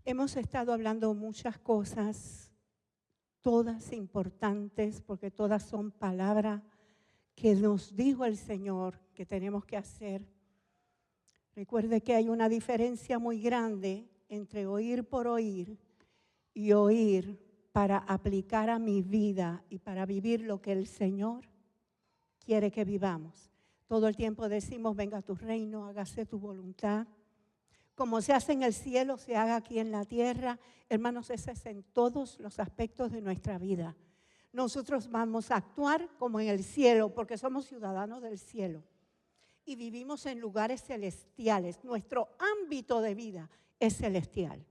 Hemos estado hablando muchas cosas, todas importantes, porque todas son palabras que nos dijo el Señor que tenemos que hacer. Recuerde que hay una diferencia muy grande entre oír por oír y oír para aplicar a mi vida y para vivir lo que el Señor quiere que vivamos. Todo el tiempo decimos, venga tu reino, hágase tu voluntad. Como se hace en el cielo, se haga aquí en la tierra. Hermanos, ese es en todos los aspectos de nuestra vida. Nosotros vamos a actuar como en el cielo, porque somos ciudadanos del cielo. Y vivimos en lugares celestiales. Nuestro ámbito de vida es celestial,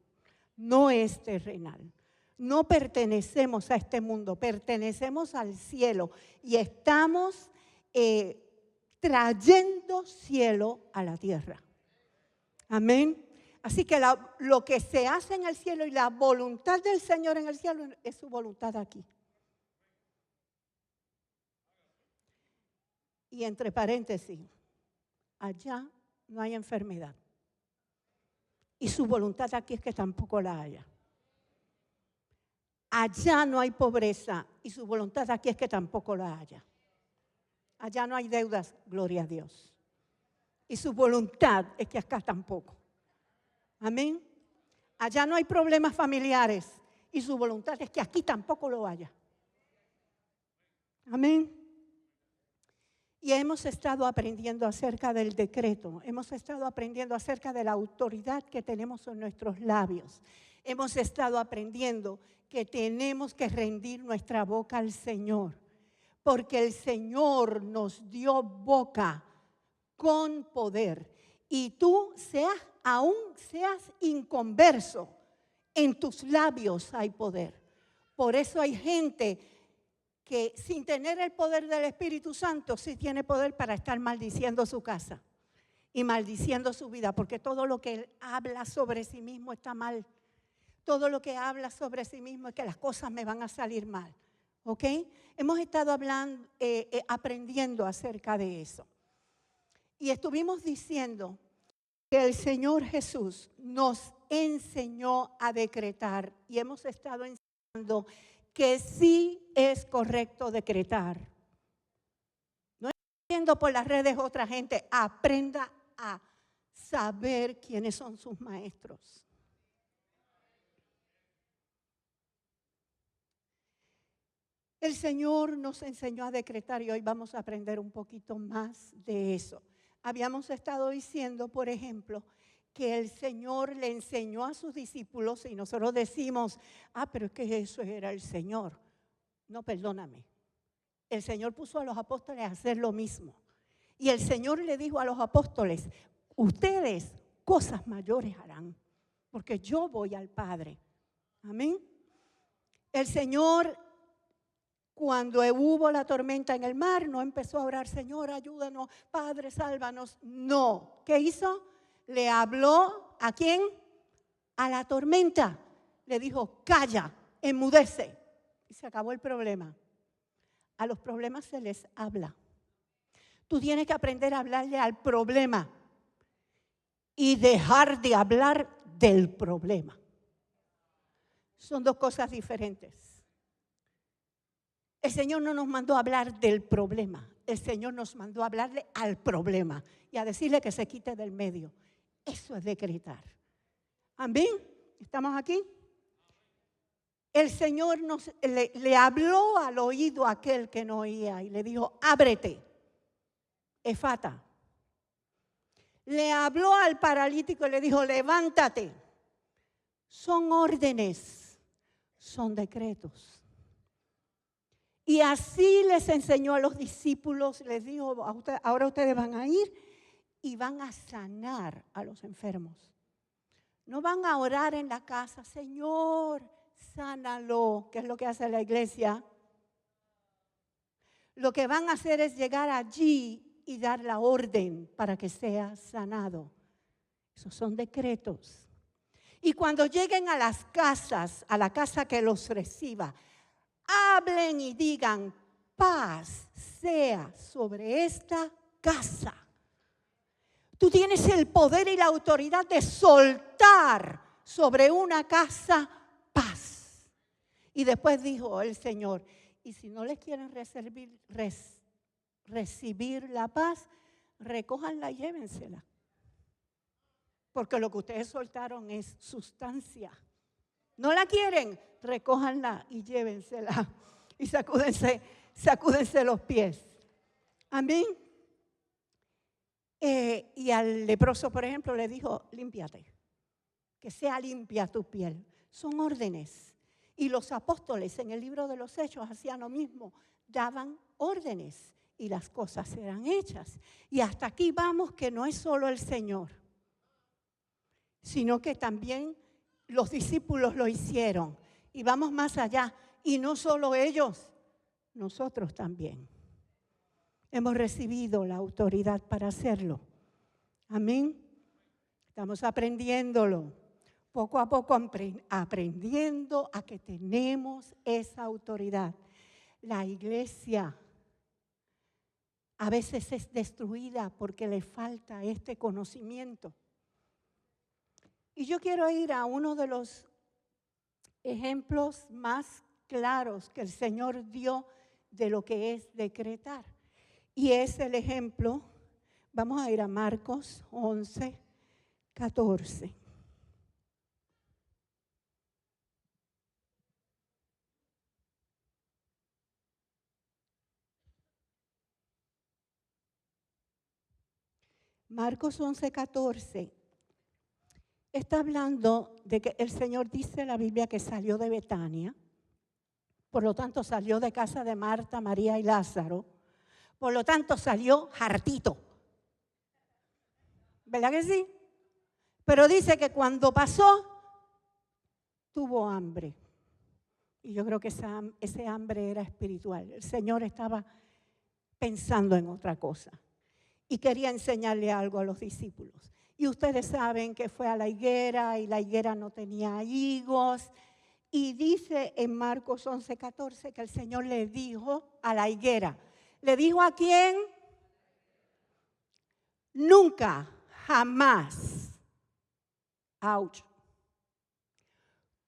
no es terrenal. No pertenecemos a este mundo, pertenecemos al cielo. Y estamos trayendo cielo a la tierra. Amén. Así que lo que se hace en el cielo y la voluntad del Señor en el cielo es su voluntad aquí. Y entre paréntesis, allá no hay enfermedad. Y su voluntad aquí es que tampoco la haya. Allá no hay pobreza y su voluntad aquí es que tampoco la haya. Allá no hay deudas, gloria a Dios. Y su voluntad es que acá tampoco. Amén. Allá no hay problemas familiares y su voluntad es que aquí tampoco lo haya. Amén. Y hemos estado aprendiendo acerca del decreto, hemos estado aprendiendo acerca de la autoridad que tenemos en nuestros labios. Hemos estado aprendiendo que tenemos que rendir nuestra boca al Señor, porque el Señor nos dio boca con poder. Y tú aún seas inconverso, en tus labios hay poder. Por eso hay gente que sin tener el poder del Espíritu Santo, sí tiene poder para estar maldiciendo su casa y maldiciendo su vida, porque todo lo que él habla sobre sí mismo está mal. Todo lo que habla sobre sí mismo es que las cosas me van a salir mal. ¿Ok? Hemos estado aprendiendo acerca de eso. Y estuvimos diciendo que el Señor Jesús nos enseñó a decretar y hemos estado enseñando que sí es correcto decretar. No estoy viendo por las redes otra gente, aprenda a saber quiénes son sus maestros. El Señor nos enseñó a decretar y hoy vamos a aprender un poquito más de eso. Habíamos estado diciendo, por ejemplo, que el Señor le enseñó a sus discípulos y nosotros decimos, pero es que eso era el Señor. No, perdóname. El Señor puso a los apóstoles a hacer lo mismo. Y el Señor le dijo a los apóstoles, ustedes cosas mayores harán, porque yo voy al Padre. Amén. El Señor, cuando hubo la tormenta en el mar, no empezó a orar, Señor, ayúdanos, Padre, sálvanos. No. ¿Qué hizo? Le habló, ¿a quién? A la tormenta. Le dijo, calla, enmudece. Y se acabó el problema. A los problemas se les habla. Tú tienes que aprender a hablarle al problema y dejar de hablar del problema. Son dos cosas diferentes. El Señor no nos mandó a hablar del problema. El Señor nos mandó a hablarle al problema y a decirle que se quite del medio. Eso es decretar. ¿Amén? ¿Estamos aquí? El Señor le habló al oído a aquel que no oía y le dijo, ábrete, Efata. Le habló al paralítico y le dijo, levántate. Son órdenes, son decretos. Y así les enseñó a los discípulos, les dijo, ahora ustedes van a ir y van a sanar a los enfermos. No van a orar en la casa, Señor, sánalo, que es lo que hace la iglesia. Lo que van a hacer es llegar allí y dar la orden para que sea sanado. Esos son decretos. Y cuando lleguen a las casas, a la casa que los reciba, hablen y digan, paz sea sobre esta casa. Tú tienes el poder y la autoridad de soltar sobre una casa paz. Y después dijo el Señor, y si no les quieren recibir la paz, recójanla y llévensela. Porque lo que ustedes soltaron es sustancia. ¿No la quieren? Recójanla y llévensela. Y sacúdense los pies. Amén. Y al leproso, por ejemplo, le dijo, límpiate. Que sea limpia tu piel. Son órdenes. Y los apóstoles en el libro de los Hechos hacían lo mismo. Daban órdenes y las cosas eran hechas. Y hasta aquí vamos que no es solo el Señor, sino que también los discípulos lo hicieron. Y vamos más allá. Y no solo ellos, nosotros también. Hemos recibido la autoridad para hacerlo. Amén. Estamos aprendiéndolo. Poco a poco aprendiendo a que tenemos esa autoridad. La iglesia a veces es destruida porque le falta este conocimiento. Y yo quiero ir a uno de los ejemplos más claros que el Señor dio de lo que es decretar. Y es el ejemplo, vamos a ir a Marcos 11, 14. Marcos 11, 14. Está hablando de que el Señor dice en la Biblia que salió de Betania. Por lo tanto, salió de casa de Marta, María y Lázaro. Por lo tanto, salió hartito. ¿Verdad que sí? Pero dice que cuando pasó, tuvo hambre. Y yo creo que ese hambre era espiritual. El Señor estaba pensando en otra cosa. Y quería enseñarle algo a los discípulos. Y ustedes saben que fue a la higuera y la higuera no tenía higos. Y dice en Marcos 11, 14 que el Señor le dijo a la higuera. ¿Le dijo a quién? Nunca, jamás. Ouch.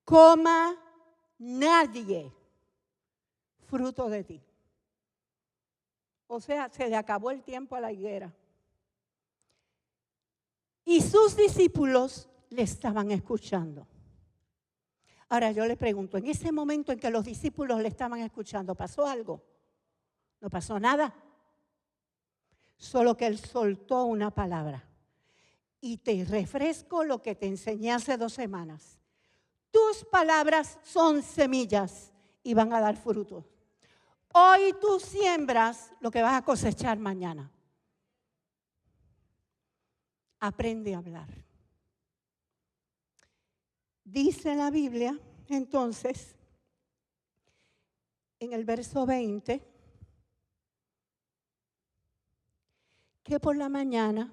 Coma nadie fruto de ti. O sea, se le acabó el tiempo a la higuera. Y sus discípulos le estaban escuchando. Ahora yo le pregunto, en ese momento en que los discípulos le estaban escuchando, ¿pasó algo? No pasó nada. Solo que él soltó una palabra. Y te refresco lo que te enseñé hace 2 semanas. Tus palabras son semillas y van a dar frutos. Hoy tú siembras lo que vas a cosechar mañana. Aprende a hablar. Dice la Biblia, entonces, en el verso 20, que por la mañana,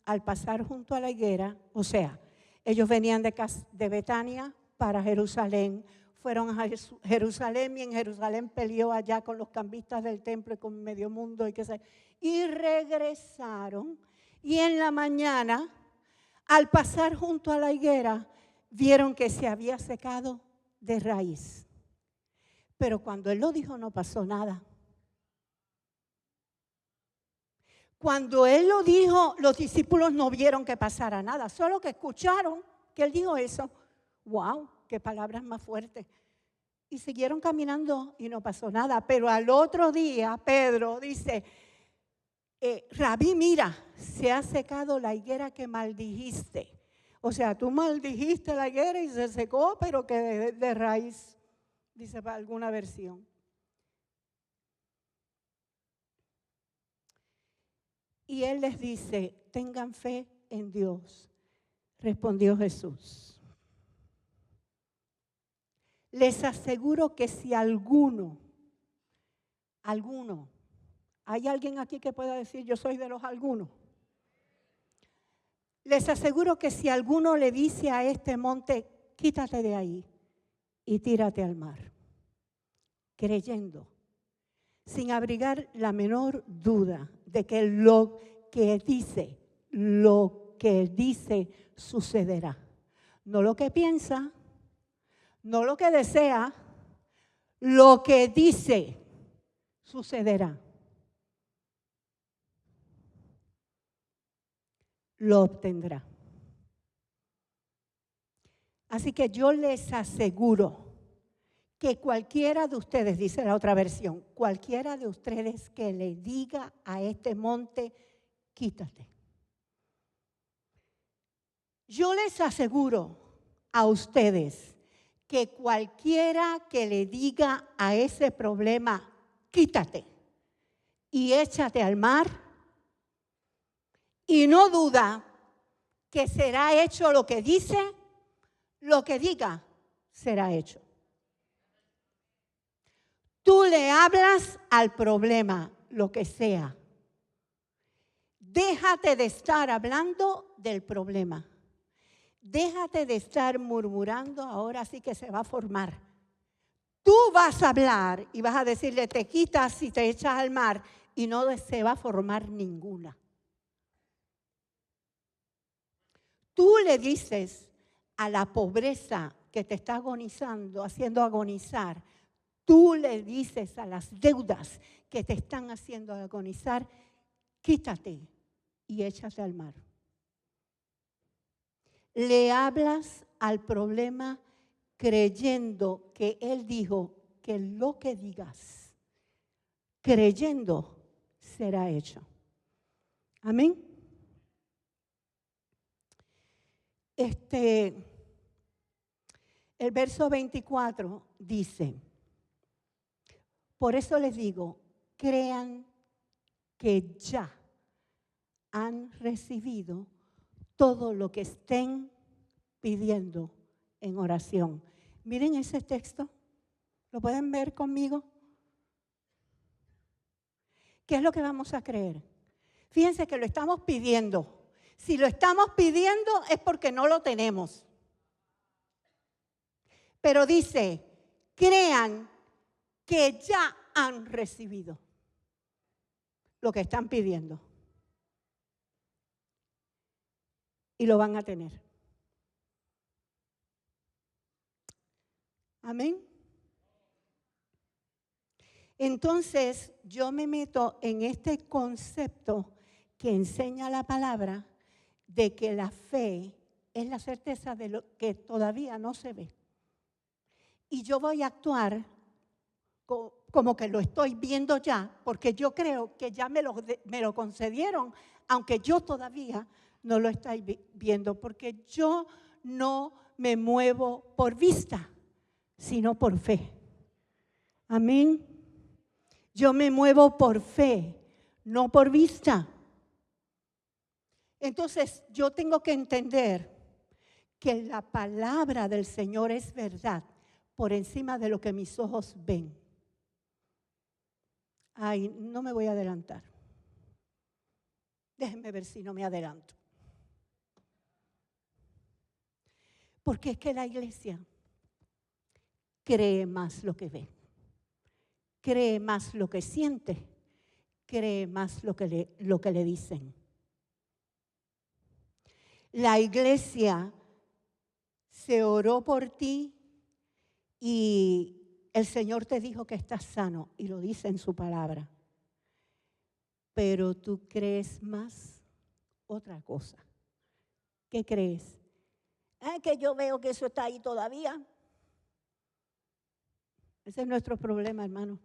al pasar junto a la higuera, o sea, ellos venían de Betania para Jerusalén, fueron a Jerusalén y en Jerusalén peleó allá con los cambistas del templo y con medio mundo y regresaron. Y en la mañana, al pasar junto a la higuera, vieron que se había secado de raíz. Pero cuando él lo dijo no pasó nada. Cuando él lo dijo, los discípulos no vieron que pasara nada, solo que escucharon que él dijo eso. ¡Wow! ¡Qué palabras más fuertes! Y siguieron caminando y no pasó nada. Pero al otro día, Pedro dice, Rabí, mira, se ha secado la higuera que maldijiste. O sea, tú maldijiste la higuera y se secó, pero que de raíz, dice para alguna versión. Y él les dice, tengan fe en Dios. Respondió Jesús. Les aseguro que si alguno, ¿hay alguien aquí que pueda decir yo soy de los algunos? Les aseguro que si alguno le dice a este monte, quítate de ahí y tírate al mar, creyendo, sin abrigar la menor duda de que lo que dice sucederá. No lo que piensa, no lo que desea, lo que dice sucederá. Lo obtendrá. Así que yo les aseguro que cualquiera de ustedes, dice la otra versión, cualquiera de ustedes que le diga a este monte, quítate. Yo les aseguro a ustedes que cualquiera que le diga a ese problema, quítate y échate al mar, y no duda que será hecho lo que dice, lo que diga será hecho. Tú le hablas al problema, lo que sea. Déjate de estar hablando del problema. Déjate de estar murmurando, ahora sí que se va a formar. Tú vas a hablar y vas a decirle, te quitas y te echas al mar, y no se va a formar ninguna. Tú le dices a la pobreza que te está agonizando, haciendo agonizar, tú le dices a las deudas que te están haciendo agonizar, quítate y échate al mar. Le hablas al problema creyendo que Él dijo que lo que digas, creyendo, será hecho. Amén. El verso 24 dice, por eso les digo, crean que ya han recibido todo lo que estén pidiendo en oración. Miren ese texto, ¿lo pueden ver conmigo? ¿Qué es lo que vamos a creer? Fíjense que lo estamos pidiendo. Si lo estamos pidiendo es porque no lo tenemos. Pero dice, crean que ya han recibido lo que están pidiendo. Y lo van a tener. Amén. Entonces, yo me meto en este concepto que enseña la palabra de que la fe es la certeza de lo que todavía no se ve. Y yo voy a actuar como que lo estoy viendo ya, porque yo creo que ya me lo concedieron, aunque yo todavía no lo estoy viendo, porque yo no me muevo por vista, sino por fe. Amén. Yo me muevo por fe, no por vista. Entonces, yo tengo que entender que la palabra del Señor es verdad por encima de lo que mis ojos ven. Ay, no me voy a adelantar. Déjenme ver si no me adelanto. Porque es que la iglesia cree más lo que ve, cree más lo que siente, cree más lo que le dicen. La iglesia se oró por ti y el Señor te dijo que estás sano y lo dice en su palabra. Pero tú crees más otra cosa. ¿Qué crees? Que yo veo que eso está ahí todavía. Ese es nuestro problema, hermano.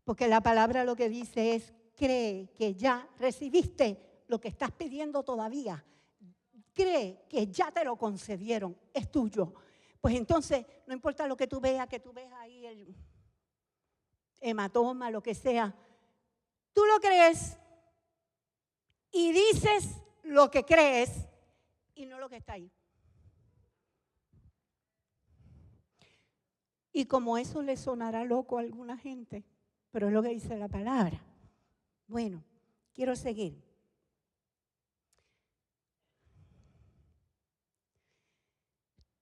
Porque la palabra lo que dice es, cree que ya recibiste lo que estás pidiendo todavía. Cree que ya te lo concedieron, es tuyo. Pues entonces, no importa lo que tú veas ahí el hematoma, lo que sea, tú lo crees y dices lo que crees y no lo que está ahí. Y como eso le sonará loco a alguna gente, pero es lo que dice la palabra. Bueno, quiero seguir.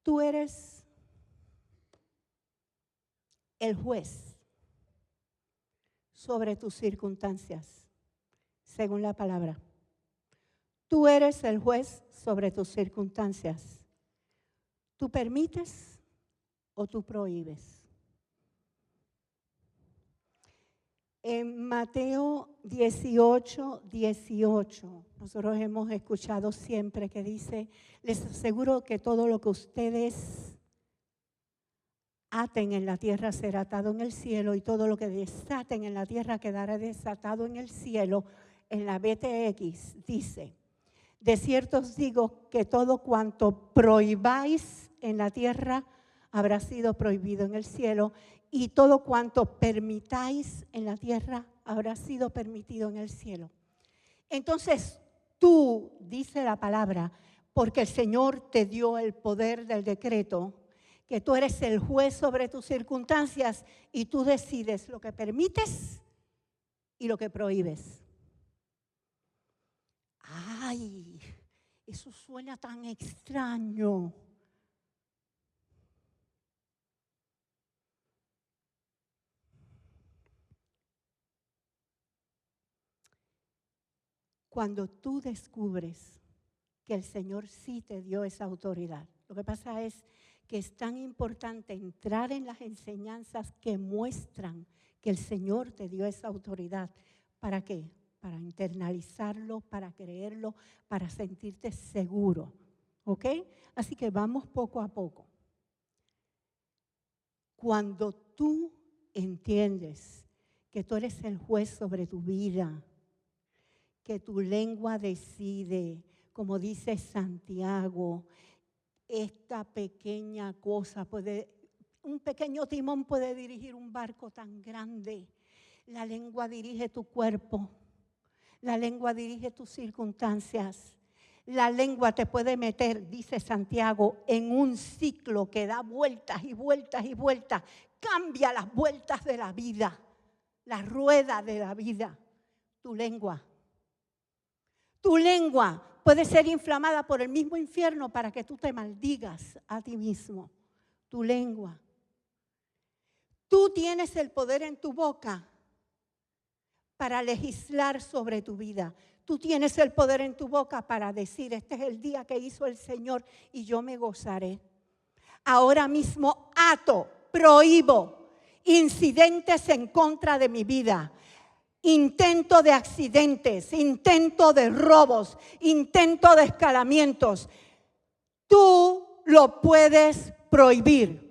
Tú eres el juez sobre tus circunstancias, según la palabra. Tú eres el juez sobre tus circunstancias. ¿Tú permites o tú prohíbes? En Mateo 18:18, nosotros hemos escuchado siempre que dice, les aseguro que todo lo que ustedes aten en la tierra será atado en el cielo y todo lo que desaten en la tierra quedará desatado en el cielo. En la BTX dice, de cierto os digo que todo cuanto prohibáis en la tierra habrá sido prohibido en el cielo y todo cuanto permitáis en la tierra habrá sido permitido en el cielo. Entonces tú, dice la palabra, porque el Señor te dio el poder del decreto, que tú eres el juez sobre tus circunstancias y tú decides lo que permites y lo que prohíbes. Ay, eso suena tan extraño. Cuando tú descubres que el Señor sí te dio esa autoridad, lo que pasa es que es tan importante entrar en las enseñanzas que muestran que el Señor te dio esa autoridad. ¿Para qué? Para internalizarlo, para creerlo, para sentirte seguro. ¿Ok? Así que vamos poco a poco. Cuando tú entiendes que tú eres el juez sobre tu vida, que tu lengua decide, como dice Santiago, esta pequeña cosa un pequeño timón puede dirigir un barco tan grande. La lengua dirige tu cuerpo, la lengua dirige tus circunstancias. La lengua te puede meter, dice Santiago, en un ciclo que da vueltas y vueltas y vueltas. Cambia las vueltas de la vida, la rueda de la vida, tu lengua. Tu lengua puede ser inflamada por el mismo infierno para que tú te maldigas a ti mismo. Tu lengua. Tú tienes el poder en tu boca para legislar sobre tu vida. Tú tienes el poder en tu boca para decir, este es el día que hizo el Señor y yo me gozaré. Ahora mismo ato, prohíbo incidentes en contra de mi vida. Intento de accidentes, intento de robos, intento de escalamientos. Tú lo puedes prohibir.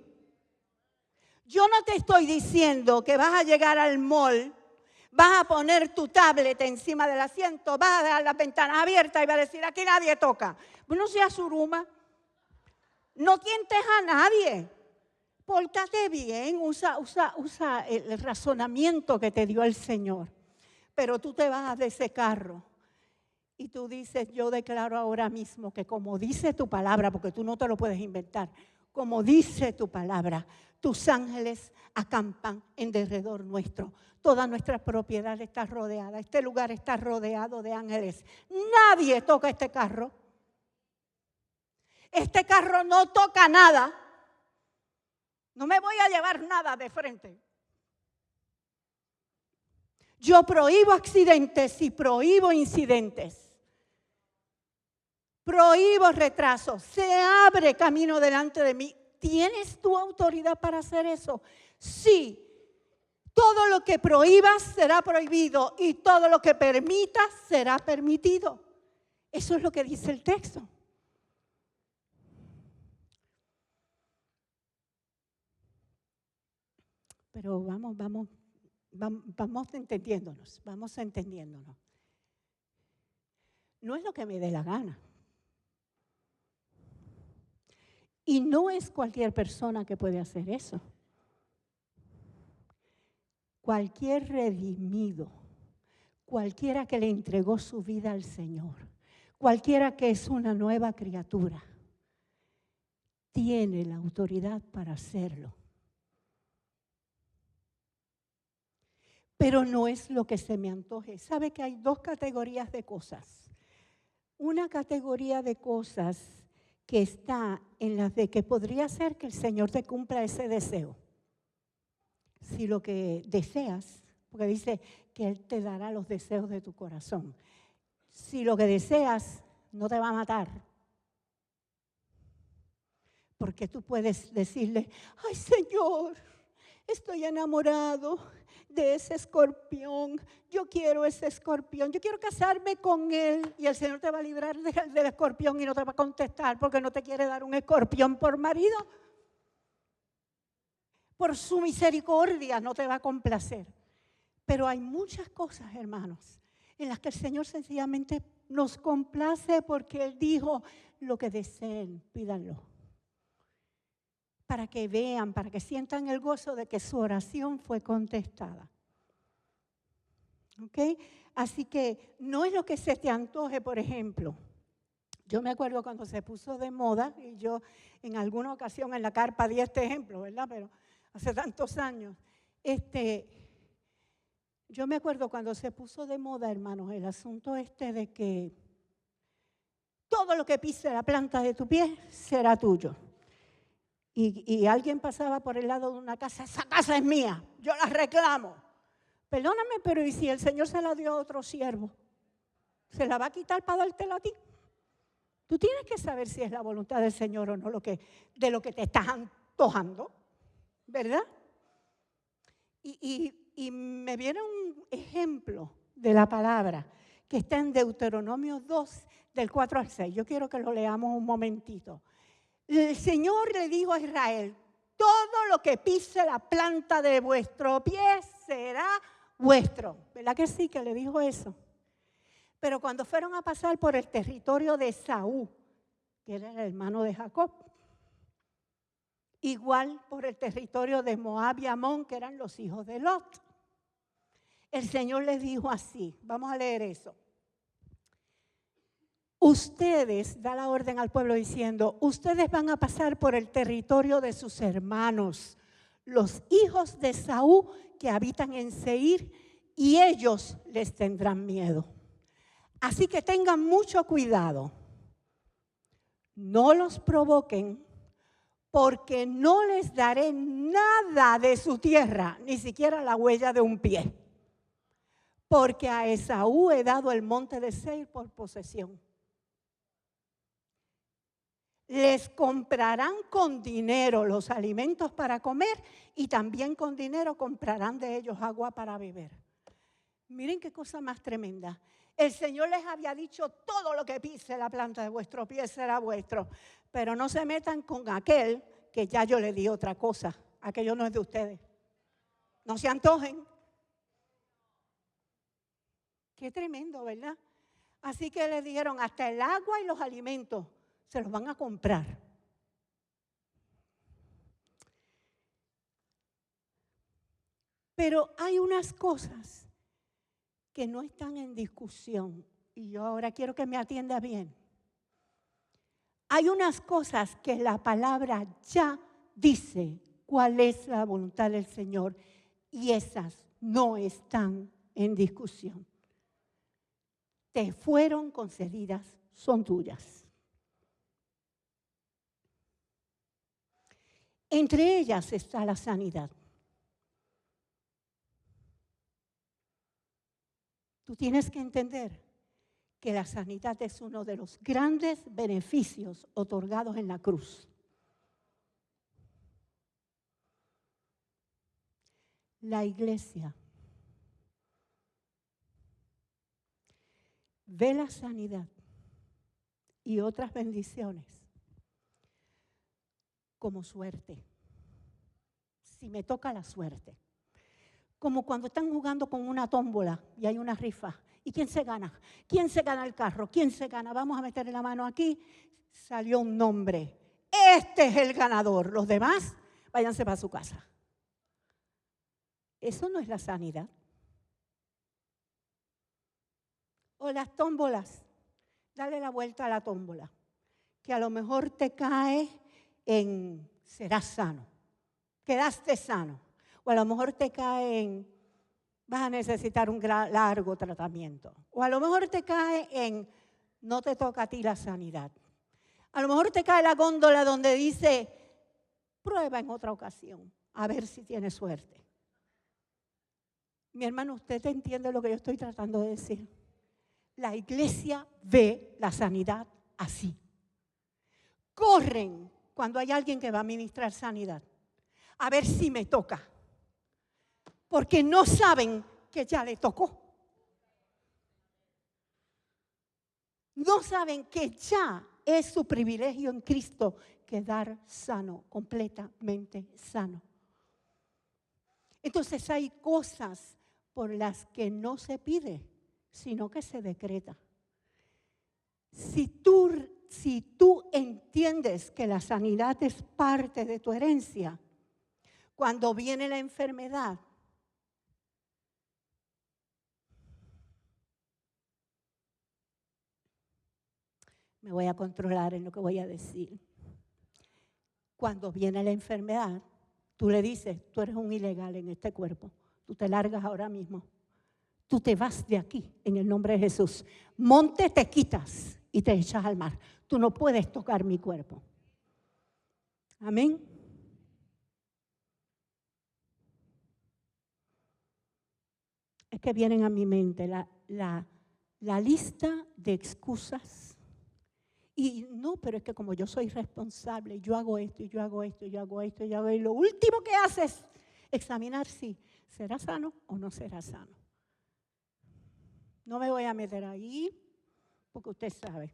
Yo no te estoy diciendo que vas a llegar al mall, vas a poner tu tablet encima del asiento, vas a dejar las ventanas abiertas y vas a decir, aquí nadie toca. Pues no seas suruma, no tientes a nadie. Pórtate bien, usa el razonamiento que te dio el Señor. Pero tú te vas de ese carro y tú dices, yo declaro ahora mismo que como dice tu palabra, porque tú no te lo puedes inventar, como dice tu palabra, tus ángeles acampan en derredor nuestro. Toda nuestra propiedad está rodeada, este lugar está rodeado de ángeles. Nadie toca este carro. Este carro no toca nada. No me voy a llevar nada de frente. Yo prohíbo accidentes y prohíbo incidentes. Prohíbo retrasos. Se abre camino delante de mí. ¿Tienes tu autoridad para hacer eso? Sí. Todo lo que prohíbas será prohibido y todo lo que permitas será permitido. Eso es lo que dice el texto. Pero vamos entendiéndonos. No es lo que me dé la gana. Y no es cualquier persona que puede hacer eso. Cualquier redimido, cualquiera que le entregó su vida al Señor, cualquiera que es una nueva criatura, tiene la autoridad para hacerlo. Pero no es lo que se me antoje. ¿Sabe que hay dos categorías de cosas? Una categoría de cosas que está en las de que podría ser que el Señor te cumpla ese deseo. Si lo que deseas, porque dice que Él te dará los deseos de tu corazón. Si lo que deseas no te va a matar, porque Porque tú puedes decirle, ay Señor, estoy enamorado de ese escorpión. Yo quiero ese escorpión. Yo quiero casarme con él. Y el Señor te va a librar del escorpión y no te va a contestar porque no te quiere dar un escorpión por marido. Por su misericordia no te va a complacer. Pero hay muchas cosas, hermanos, en las que el Señor sencillamente nos complace porque Él dijo, lo que deseen, pídanlo. Para que vean, para que sientan el gozo de que su oración fue contestada. ¿Ok? Así que no es lo que se te antoje, por ejemplo. Yo me acuerdo cuando se puso de moda, y yo en alguna ocasión en la carpa di este ejemplo, ¿verdad? Pero hace tantos años. Yo me acuerdo cuando se puso de moda, hermanos, el asunto de que todo lo que pise la planta de tu pie será tuyo. Y alguien pasaba por el lado de una casa, esa casa es mía, yo la reclamo. Perdóname, pero ¿y si el Señor se la dio a otro siervo? ¿Se la va a quitar para dártela a ti? Tú tienes que saber si es la voluntad del Señor o no de lo que te estás antojando, ¿verdad? Y me viene un ejemplo de la palabra que está en Deuteronomio 2, del 4 al 6. Yo quiero que lo leamos un momentito. El Señor le dijo a Israel, todo lo que pise la planta de vuestro pie será vuestro. ¿Verdad que sí que le dijo eso? Pero cuando fueron a pasar por el territorio de Esaú, que era el hermano de Jacob, igual por el territorio de Moab y Amón, que eran los hijos de Lot, el Señor les dijo así, vamos a leer eso. Ustedes, da la orden al pueblo diciendo, ustedes van a pasar por el territorio de sus hermanos, los hijos de Esaú que habitan en Seir, y ellos les tendrán miedo. Así que tengan mucho cuidado. No los provoquen, porque no les daré nada de su tierra, ni siquiera la huella de un pie. Porque a Esaú he dado el monte de Seir por posesión. Les comprarán con dinero los alimentos para comer y también con dinero comprarán de ellos agua para beber. Miren qué cosa más tremenda. El Señor les había dicho, todo lo que pise la planta de vuestro pie será vuestro. Pero no se metan con aquel que ya yo le di otra cosa. Aquello no es de ustedes. No se antojen. Qué tremendo, ¿verdad? Así que les dijeron, hasta el agua y los alimentos se los van a comprar. Pero hay unas cosas que no están en discusión. Y yo ahora quiero que me atienda bien. Hay unas cosas que la palabra ya dice cuál es la voluntad del Señor y esas no están en discusión. Te fueron concedidas, son tuyas. Entre ellas está la sanidad. Tú tienes que entender que la sanidad es uno de los grandes beneficios otorgados en la cruz. La iglesia ve la sanidad y otras bendiciones como suerte. Si me toca la suerte. Como cuando están jugando con una tómbola y hay una rifa. ¿Y quién se gana? ¿Quién se gana el carro? ¿Quién se gana? Vamos a meterle la mano aquí. Salió un nombre. Este es el ganador. Los demás, váyanse para su casa. Eso no es la sanidad. O las tómbolas. Dale la vuelta a la tómbola. Que a lo mejor te cae en serás sano. Quedaste sano. O a lo mejor te cae en vas a necesitar un largo tratamiento. O a lo mejor te cae en no te toca a ti la sanidad. A lo mejor te cae la góndola donde dice prueba en otra ocasión a ver si tienes suerte. Mi hermano, ¿usted entiende lo que yo estoy tratando de decir? La iglesia ve la sanidad así. Corren cuando hay alguien que va a ministrar sanidad. A ver si me toca. Porque no saben que ya le tocó. No saben que ya es su privilegio en Cristo quedar sano, completamente sano. Entonces hay cosas por las que no se pide, sino que se decreta. Si tú entiendes que la sanidad es parte de tu herencia, cuando viene la enfermedad, me voy a controlar en lo que voy a decir. Cuando viene la enfermedad, tú le dices, tú eres un ilegal en este cuerpo, tú te largas ahora mismo. Tú te vas de aquí en el nombre de Jesús. Monte te quitas y te echas al mar. Tú no puedes tocar mi cuerpo. Amén. Es que vienen a mi mente la lista de excusas. Y no, pero es que como yo soy responsable, yo hago esto, y yo hago esto, y yo hago esto, y yo hago esto. Y lo último que haces es examinar si será sano o no será sano. No me voy a meter ahí porque usted sabe.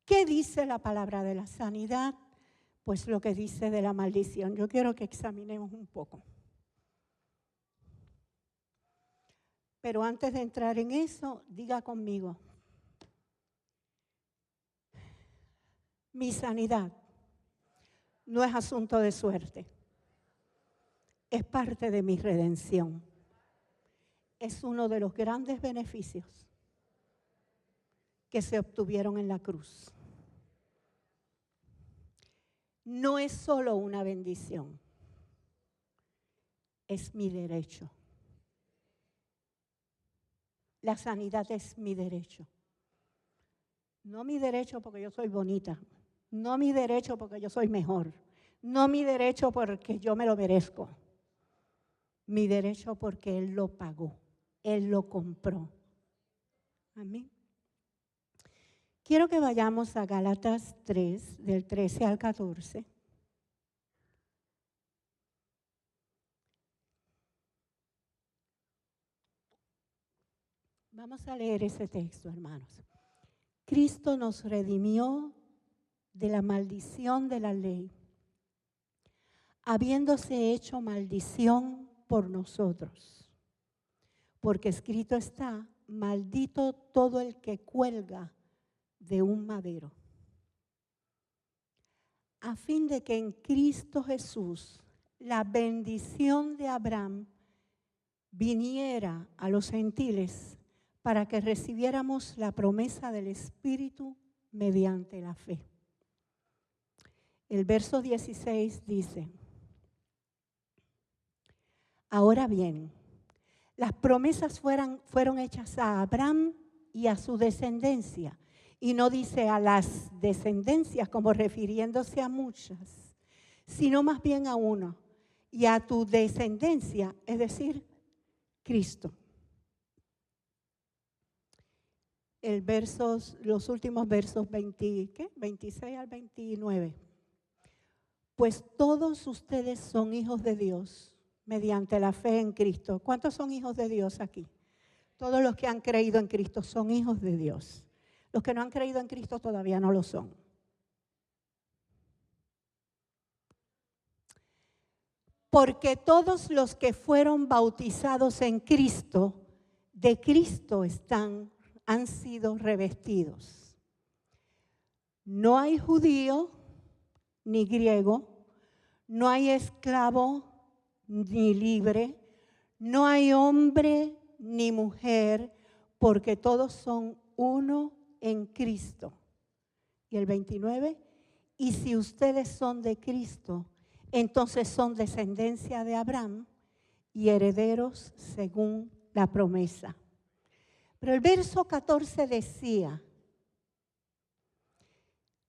¿Qué dice la palabra de la sanidad? Pues lo que dice de la maldición. Yo quiero que examinemos un poco. Pero antes de entrar en eso, diga conmigo. Mi sanidad no es asunto de suerte. Es parte de mi redención. Es uno de los grandes beneficios que se obtuvieron en la cruz. No es solo una bendición, es mi derecho. La sanidad es mi derecho. No mi derecho porque yo soy bonita, no mi derecho porque yo soy mejor, no mi derecho porque yo me lo merezco. Mi derecho porque Él lo pagó, Él lo compró. Amén. Quiero que vayamos a Gálatas 3, del 13 al 14. Vamos a leer ese texto, hermanos. Cristo nos redimió de la maldición de la ley, habiéndose hecho maldición por nosotros. Porque escrito está, maldito todo el que cuelga de un madero, a fin de que en Cristo Jesús la bendición de Abraham viniera a los gentiles para que recibiéramos la promesa del Espíritu mediante la fe. El verso 16 dice, ahora bien, las promesas fueron hechas a Abraham y a su descendencia. Y no dice a las descendencias como refiriéndose a muchas, sino más bien a uno. Y a tu descendencia, es decir, Cristo. Los últimos versos 26 al 29. Pues todos ustedes son hijos de Dios mediante la fe en Cristo. ¿Cuántos son hijos de Dios aquí? Todos los que han creído en Cristo son hijos de Dios. Los que no han creído en Cristo todavía no lo son. Porque todos los que fueron bautizados en Cristo, de Cristo han sido revestidos. No hay judío ni griego, no hay esclavo ni libre, no hay hombre ni mujer, porque todos son uno en Cristo. Y el 29, y si ustedes son de Cristo, entonces son descendencia de Abraham y herederos según la promesa. Pero el verso 14 decía,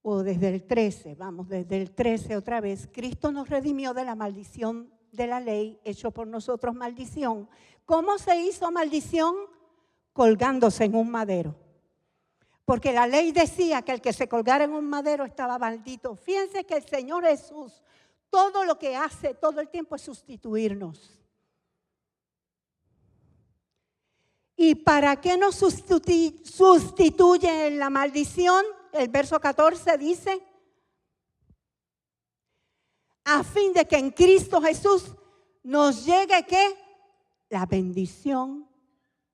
o desde el 13, desde el 13 otra vez, Cristo nos redimió de la maldición de la ley, hecho por nosotros maldición. ¿Cómo se hizo maldición? Colgándose en un madero. Porque la ley decía que el que se colgara en un madero estaba maldito. Fíjense que el Señor Jesús, todo lo que hace todo el tiempo es sustituirnos. ¿Y para qué nos sustituye en la maldición? El verso 14 dice, a fin de que en Cristo Jesús nos llegue ¿qué? La bendición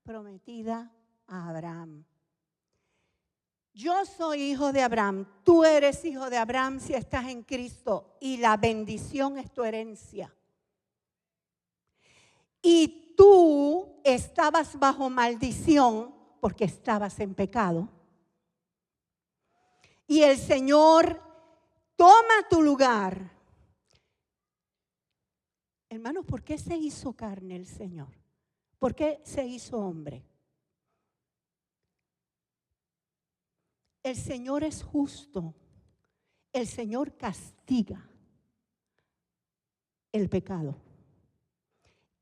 prometida a Abraham. Yo soy hijo de Abraham, tú eres hijo de Abraham si estás en Cristo y la bendición es tu herencia. Y tú estabas bajo maldición porque estabas en pecado. Y el Señor toma tu lugar. Hermanos, ¿por qué se hizo carne el Señor? ¿Por qué se hizo hombre? El Señor es justo. El Señor castiga el pecado.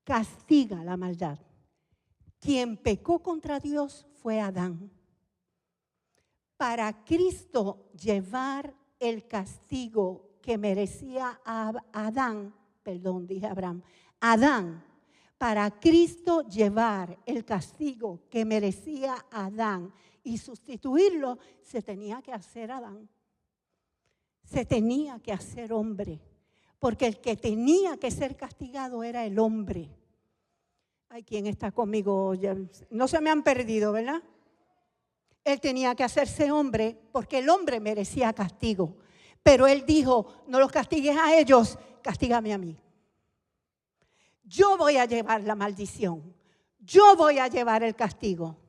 Castiga la maldad. Quien pecó contra Dios fue Adán. Para Cristo llevar el castigo que merecía a Adán, perdón, dije Abraham, Adán, para Cristo llevar el castigo que merecía Adán y sustituirlo, se tenía que hacer Adán. Se tenía que hacer hombre. Porque el que tenía que ser castigado era el hombre. Ay, ¿quién está conmigo? No se me han perdido, ¿verdad? Él tenía que hacerse hombre porque el hombre merecía castigo. Pero él dijo, no los castigues a ellos, castígame a mí. Yo voy a llevar la maldición. Yo voy a llevar el castigo.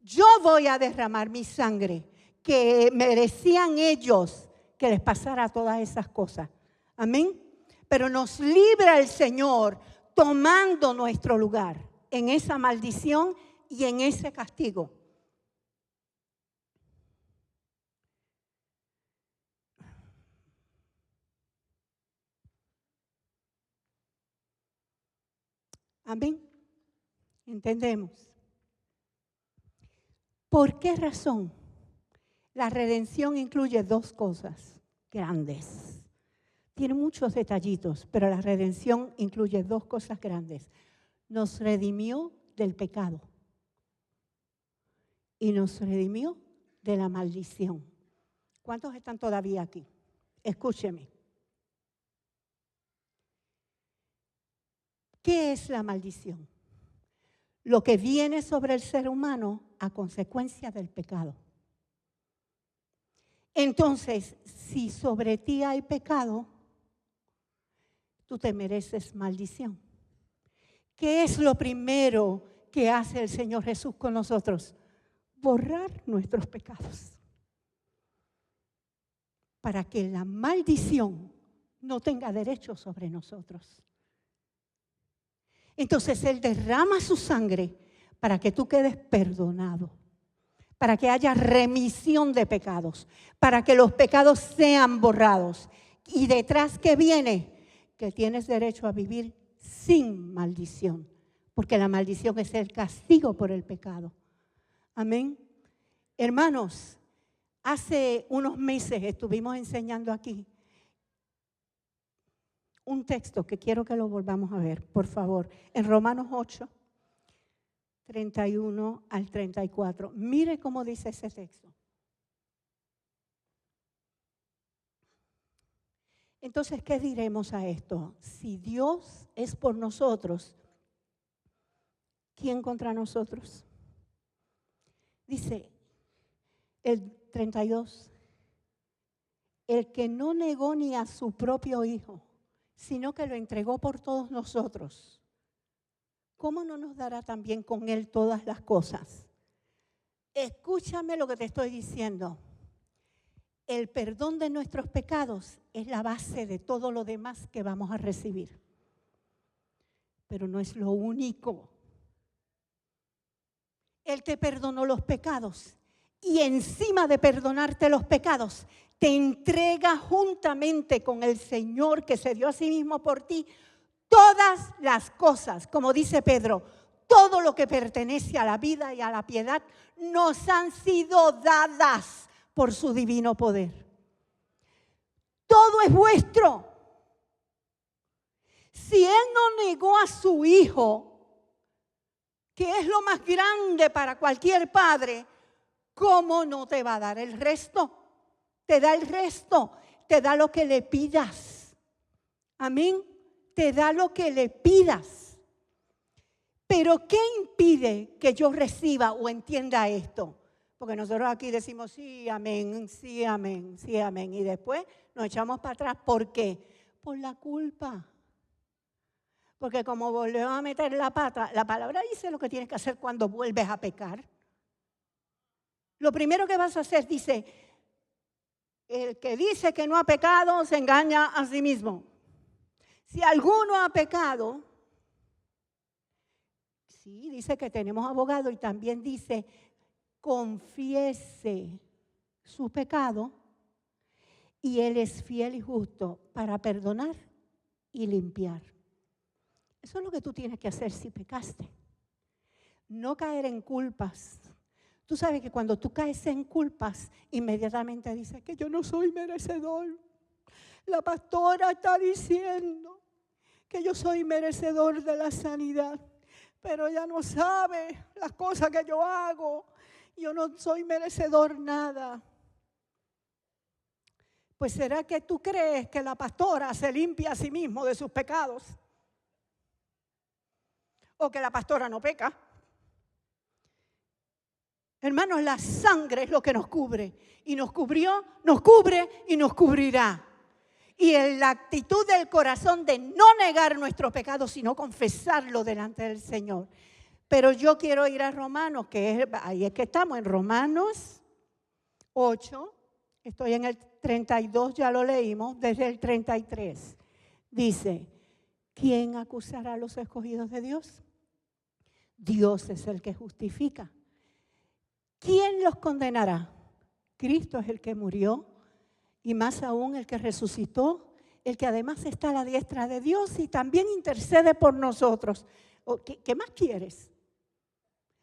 Yo voy a derramar mi sangre que merecían ellos que les pasara todas esas cosas. Amén. Pero nos libra el Señor tomando nuestro lugar en esa maldición y en ese castigo. Amén. ¿Entendemos? ¿Por qué razón? La redención incluye dos cosas grandes. Tiene muchos detallitos, pero la redención incluye dos cosas grandes. Nos redimió del pecado y nos redimió de la maldición. ¿Cuántos están todavía aquí? Escúcheme. ¿Qué es la maldición? Lo que viene sobre el ser humano a consecuencia del pecado. Entonces, si sobre ti hay pecado, tú te mereces maldición. ¿Qué es lo primero que hace el Señor Jesús con nosotros? Borrar nuestros pecados. Para que la maldición no tenga derecho sobre nosotros. Entonces Él derrama su sangre para que tú quedes perdonado, para que haya remisión de pecados, para que los pecados sean borrados. Y detrás que viene, que tienes derecho a vivir sin maldición, porque la maldición es el castigo por el pecado. Amén. Hermanos, hace unos meses estuvimos enseñando aquí un texto que quiero que lo volvamos a ver, por favor, en Romanos 8, 31 al 34. Mire cómo dice ese texto. Entonces, ¿qué diremos a esto? Si Dios es por nosotros, ¿quién contra nosotros? Dice el 32, el que no negó ni a su propio hijo, sino que lo entregó por todos nosotros, ¿cómo no nos dará también con Él todas las cosas? Escúchame lo que te estoy diciendo. El perdón de nuestros pecados es la base de todo lo demás que vamos a recibir. Pero no es lo único. Él te perdonó los pecados y encima de perdonarte los pecados, te entrega juntamente con el Señor que se dio a sí mismo por ti todas las cosas, como dice Pedro, todo lo que pertenece a la vida y a la piedad nos han sido dadas por su divino poder. Todo es vuestro. Si Él no negó a su Hijo, que es lo más grande para cualquier padre, ¿cómo no te va a dar el resto? Te da el resto, te da lo que le pidas. Amén. Te da lo que le pidas. Pero ¿qué impide que yo reciba o entienda esto? Porque nosotros aquí decimos sí, amén, sí, amén, sí, amén. Y después nos echamos para atrás. ¿Por qué? Por la culpa. Porque como volvemos a meter la pata, la palabra dice lo que tienes que hacer cuando vuelves a pecar. Lo primero que vas a hacer, dice, el que dice que no ha pecado se engaña a sí mismo. Si alguno ha pecado, sí, dice que tenemos abogado y también dice, confiese su pecado y Él es fiel y justo para perdonar y limpiar. Eso es lo que tú tienes que hacer si pecaste. No caer en culpas. Tú sabes que cuando tú caes en culpas, inmediatamente dices que yo no soy merecedor. La pastora está diciendo que yo soy merecedor de la sanidad, pero ella no sabe las cosas que yo hago. Yo no soy merecedor nada. Pues ¿será que tú crees que la pastora se limpia a sí mismo de sus pecados? O que la pastora no peca. Hermanos, la sangre es lo que nos cubre. Y nos cubrió, nos cubre y nos cubrirá. Y en la actitud del corazón de no negar nuestro pecado, sino confesarlo delante del Señor. Pero yo quiero ir a Romanos, ahí es que estamos, en Romanos 8. Estoy en el 32, ya lo leímos, desde el 33. Dice, ¿quién acusará a los escogidos de Dios? Dios es el que justifica. ¿Quién los condenará? Cristo es el que murió y más aún el que resucitó, el que además está a la diestra de Dios y también intercede por nosotros. ¿Qué más quieres?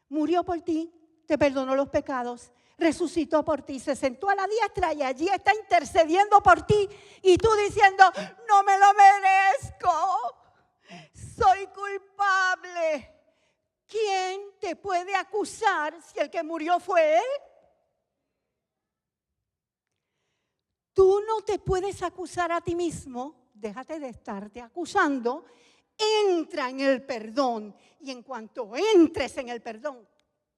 Murió por ti, te perdonó los pecados, resucitó por ti, se sentó a la diestra y allí está intercediendo por ti y tú diciendo, no me lo merezco, soy culpable. ¿Quién te puede acusar si el que murió fue Él? Tú no te puedes acusar a ti mismo, déjate de estarte acusando, entra en el perdón y en cuanto entres en el perdón,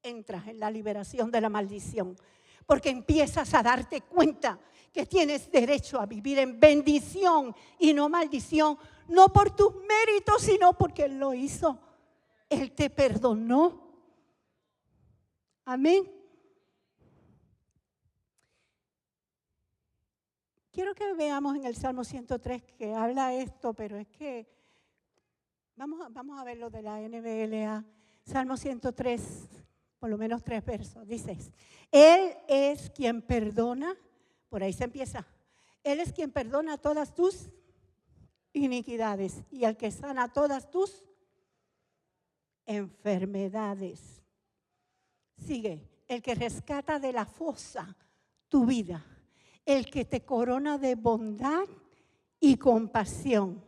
entras en la liberación de la maldición, porque empiezas a darte cuenta que tienes derecho a vivir en bendición y no maldición, no por tus méritos, sino porque Él lo hizo. Él te perdonó. Amén. Quiero que veamos en el Salmo 103 que habla esto, pero es que vamos a ver lo de la NBLA. Salmo 103, por lo menos 3 versos. Dice, Él es quien perdona, por ahí se empieza. Él es quien perdona todas tus iniquidades y el que sana todas tus enfermedades. Sigue, el que rescata de la fosa tu vida, el que te corona de bondad y compasión,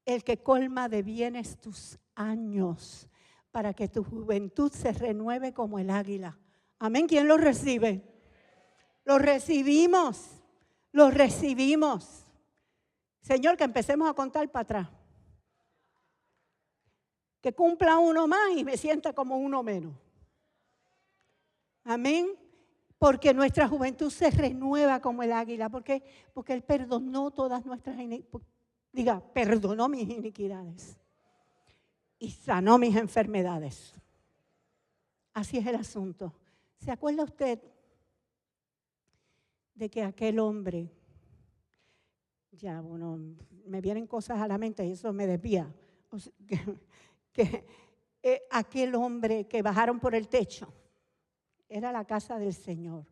el que colma de bienes tus años, para que tu juventud se renueve como el águila. Amén. ¿Quién lo recibe? Lo recibimos, lo recibimos. Señor, que empecemos a contar para atrás. Que cumpla uno más y me sienta como uno menos. Amén. Porque nuestra juventud se renueva como el águila. Porque Él perdonó todas nuestras iniquidades. Perdonó mis iniquidades. Y sanó mis enfermedades. Así es el asunto. ¿Se acuerda usted de que aquel hombre, ya bueno, me vienen cosas a la mente y eso me desvía, o sea, aquel hombre que bajaron por el techo, era la casa del Señor,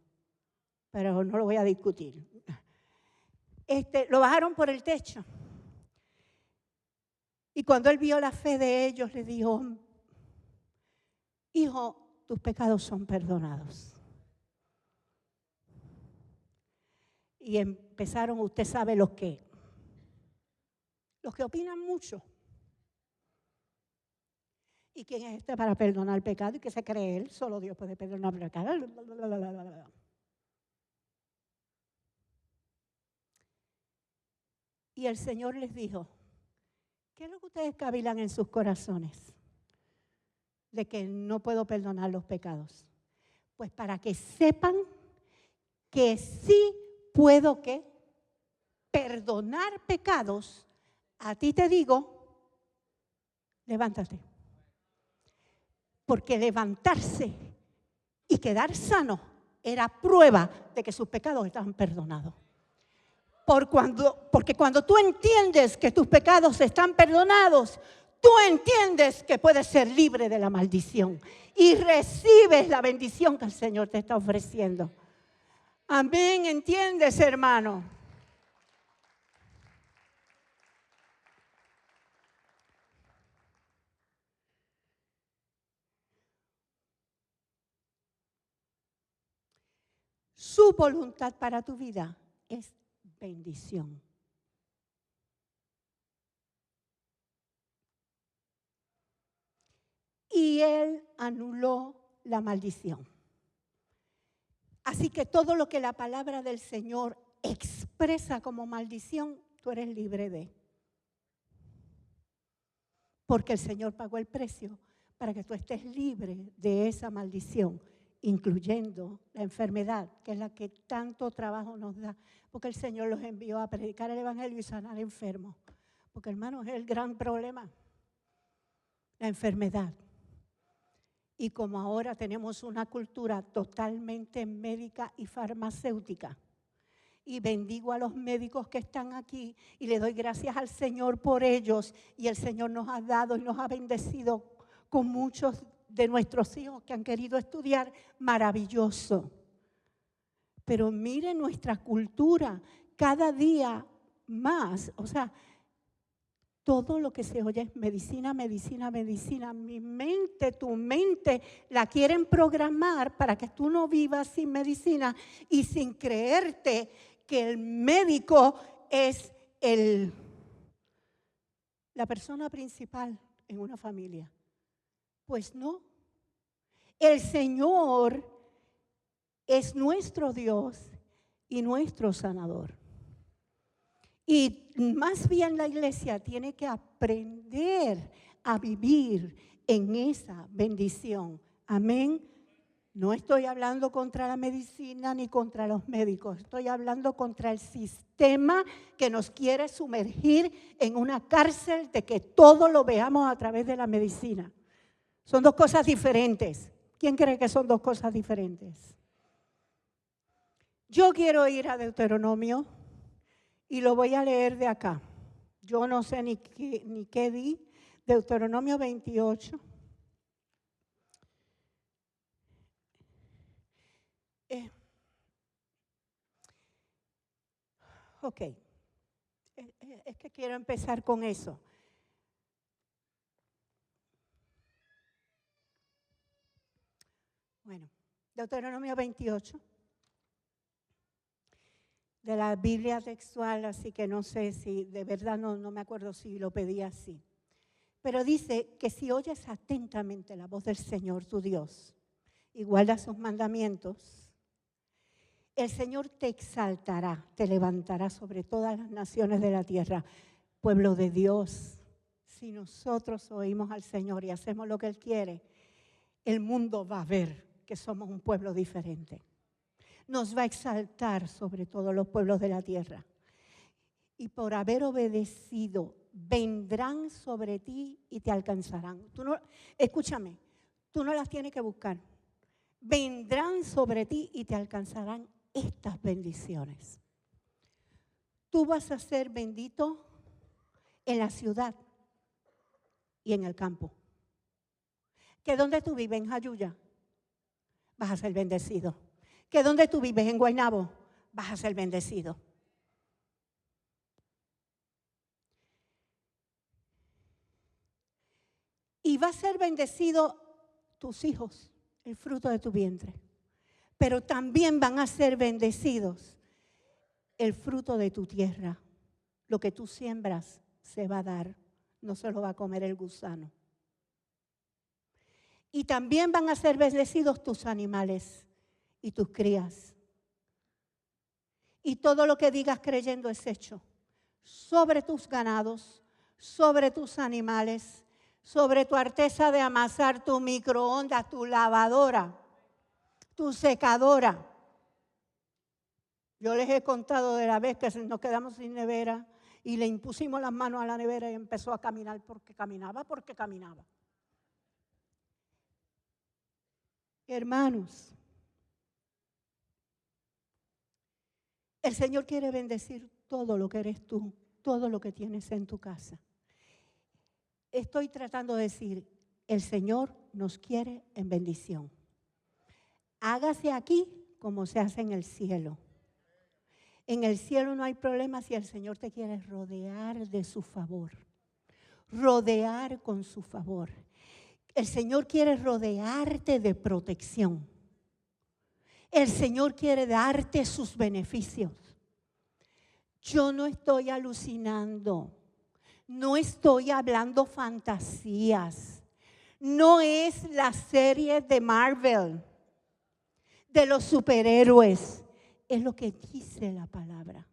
pero no lo voy a discutir. Lo bajaron por el techo y cuando él vio la fe de ellos le dijo, hijo, tus pecados son perdonados. Y empezaron, usted sabe los que opinan mucho. ¿Y quién es este para perdonar el pecado? ¿Y qué se cree él? Solo Dios puede perdonar el pecado. Y el Señor les dijo, ¿qué es lo que ustedes cavilan en sus corazones? De que no puedo perdonar los pecados. Pues para que sepan que sí puedo ¿qué? Perdonar pecados, a ti te digo, levántate. Porque levantarse y quedar sano era prueba de que sus pecados estaban perdonados. Porque cuando tú entiendes que tus pecados están perdonados, tú entiendes que puedes ser libre de la maldición y recibes la bendición que el Señor te está ofreciendo. Amén, ¿entiendes, hermano? Su voluntad para tu vida es bendición. Y Él anuló la maldición. Así que todo lo que la palabra del Señor expresa como maldición, tú eres libre de. Porque el Señor pagó el precio para que tú estés libre de esa maldición, incluyendo la enfermedad, que es la que tanto trabajo nos da. Porque el Señor los envió a predicar el evangelio y sanar enfermos. Porque, hermanos, es el gran problema, la enfermedad. Y como ahora tenemos una cultura totalmente médica y farmacéutica, y bendigo a los médicos que están aquí y le doy gracias al Señor por ellos, y el Señor nos ha dado y nos ha bendecido con muchos de nuestros hijos que han querido estudiar, maravilloso. Pero mire nuestra cultura, cada día más, o sea, todo lo que se oye es medicina, medicina, medicina. Mi mente, tu mente, la quieren programar para que tú no vivas sin medicina y sin creerte que el médico es la persona principal en una familia. Pues no. El Señor es nuestro Dios y nuestro sanador. Y más bien la iglesia tiene que aprender a vivir en esa bendición. Amén. No estoy hablando contra la medicina ni contra los médicos. Estoy hablando contra el sistema que nos quiere sumergir en una cárcel de que todo lo veamos a través de la medicina. Son dos cosas diferentes. ¿Quién cree que son dos cosas diferentes? Yo quiero ir a Deuteronomio. Y lo voy a leer de acá. Yo no sé ni qué di. Deuteronomio 28. Ok. Es que quiero empezar con eso. Bueno, Deuteronomio 28. De la Biblia textual, así que no sé si, de verdad no me acuerdo si lo pedí así. Pero dice que si oyes atentamente la voz del Señor, tu Dios, y guardas sus mandamientos, el Señor te exaltará, te levantará sobre todas las naciones de la tierra. Pueblo de Dios, si nosotros oímos al Señor y hacemos lo que Él quiere, el mundo va a ver que somos un pueblo diferente. Nos va a exaltar sobre todos los pueblos de la tierra. Y por haber obedecido, vendrán sobre ti y te alcanzarán. Escúchame, tú no las tienes que buscar. Vendrán sobre ti y te alcanzarán estas bendiciones. Tú vas a ser bendito en la ciudad y en el campo. ¿Que dónde tú vives? En Jayuya, vas a ser bendecido. ¿Que dónde tú vives? En Guaynabo, vas a ser bendecido. Y va a ser bendecido tus hijos, el fruto de tu vientre. Pero también van a ser bendecidos el fruto de tu tierra. Lo que tú siembras se va a dar, no se lo va a comer el gusano. Y también van a ser bendecidos tus animales y tus crías. Y todo lo que digas creyendo es hecho. Sobre tus ganados, sobre tus animales, sobre tu artesa de amasar, tu microondas, tu lavadora, tu secadora. Yo les he contado de la vez que nos quedamos sin nevera y le impusimos las manos a la nevera y empezó a caminar porque caminaba. Hermanos, el Señor quiere bendecir todo lo que eres tú, todo lo que tienes en tu casa. Estoy tratando de decir, el Señor nos quiere en bendición. Hágase aquí como se hace en el cielo. En el cielo no hay problema si el Señor te quiere rodear de su favor. Rodear con su favor. El Señor quiere rodearte de protección. El Señor quiere darte sus beneficios. Yo no estoy alucinando. No estoy hablando fantasías. No es la serie de Marvel, de los superhéroes. Es lo que dice la palabra.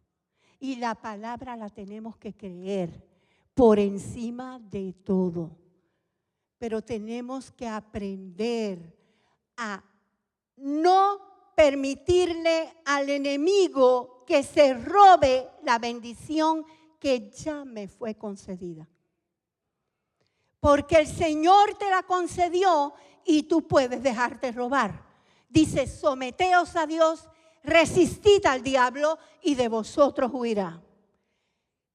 Y la palabra la tenemos que creer por encima de todo. Pero tenemos que aprender a no permitirle al enemigo que se robe la bendición que ya me fue concedida. Porque el Señor te la concedió y tú puedes dejarte robar. Dice, someteos a Dios, resistid al diablo y de vosotros huirá.